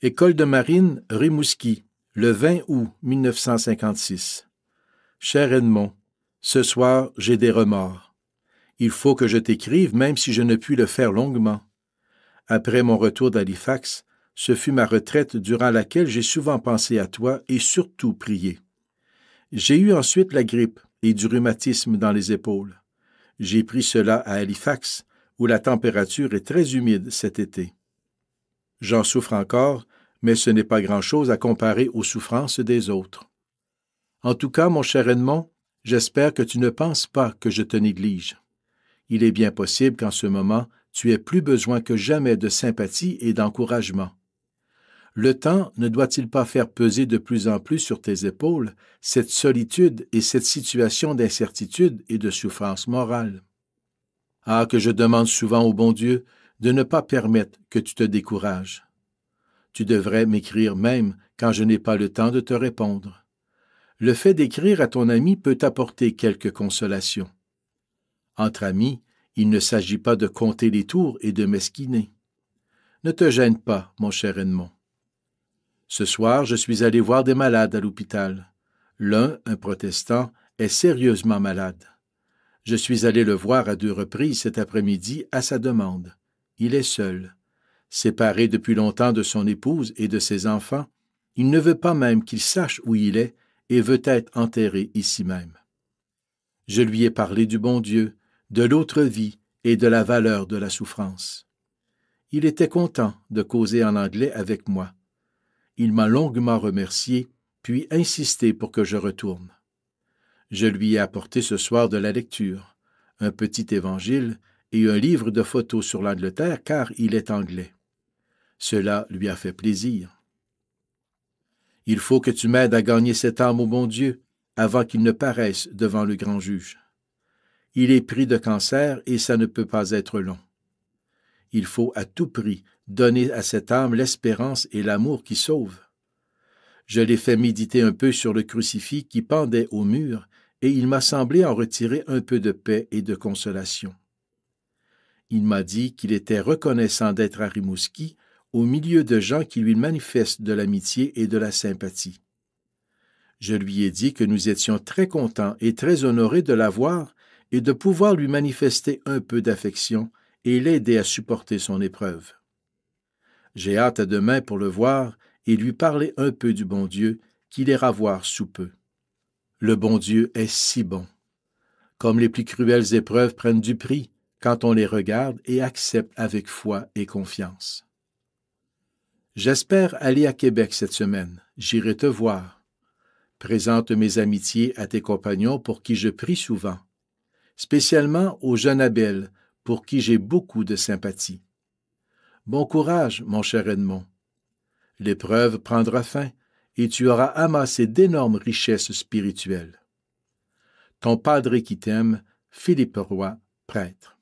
École de marine, Rimouski, le 20 août 1956. Cher Edmond, ce soir, j'ai des remords. Il faut que je t'écrive, même si je ne puis le faire longuement. Après mon retour d'Halifax, ce fut ma retraite durant laquelle j'ai souvent pensé à toi et surtout prié. J'ai eu ensuite la grippe et du rhumatisme dans les épaules. J'ai pris cela à Halifax, où la température est très humide cet été. J'en souffre encore, mais ce n'est pas grand-chose à comparer aux souffrances des autres. En tout cas, mon cher Edmond, j'espère que tu ne penses pas que je te néglige. Il est bien possible qu'en ce moment, tu aies plus besoin que jamais de sympathie et d'encouragement. Le temps ne doit-il pas faire peser de plus en plus sur tes épaules cette solitude et cette situation d'incertitude et de souffrance morale? Ah, que je demande souvent au bon Dieu de ne pas permettre que tu te décourages. Tu devrais m'écrire même quand je n'ai pas le temps de te répondre. Le fait d'écrire à ton ami peut t'apporter quelque consolation. Entre amis, il ne s'agit pas de compter les tours et de mesquiner. Ne te gêne pas, mon cher Edmond. Ce soir, je suis allé voir des malades à l'hôpital. L'un, un protestant, est sérieusement malade. Je suis allé le voir à 2 reprises cet après-midi à sa demande. Il est seul. Séparé depuis longtemps de son épouse et de ses enfants, il ne veut pas même qu'il sache où il est et veut être enterré ici même. Je lui ai parlé du bon Dieu, de l'autre vie et de la valeur de la souffrance. Il était content de causer en anglais avec moi. Il m'a longuement remercié, puis insisté pour que je retourne. Je lui ai apporté ce soir de la lecture, un petit évangile et un livre de photos sur l'Angleterre, car il est anglais. Cela lui a fait plaisir. Il faut que tu m'aides à gagner cette âme au bon Dieu avant qu'il ne paraisse devant le grand juge. Il est pris de cancer et ça ne peut pas être long. Il faut à tout prix donner à cette âme l'espérance et l'amour qui sauvent. Je l'ai fait méditer un peu sur le crucifix qui pendait au mur et il m'a semblé en retirer un peu de paix et de consolation. Il m'a dit qu'il était reconnaissant d'être à Rimouski au milieu de gens qui lui manifestent de l'amitié et de la sympathie. Je lui ai dit que nous étions très contents et très honorés de l'avoir et de pouvoir lui manifester un peu d'affection et l'aider à supporter son épreuve. J'ai hâte à demain pour le voir et lui parler un peu du bon Dieu qu'il ira voir sous peu. Le bon Dieu est si bon. Comme les plus cruelles épreuves prennent du prix quand on les regarde et accepte avec foi et confiance. J'espère aller à Québec cette semaine. J'irai te voir. Présente mes amitiés à tes compagnons pour qui je prie souvent, spécialement au jeune Abel, pour qui j'ai beaucoup de sympathie. Bon courage, mon cher Edmond. L'épreuve prendra fin et tu auras amassé d'énormes richesses spirituelles. Ton padre qui t'aime, Philippe Roy, prêtre.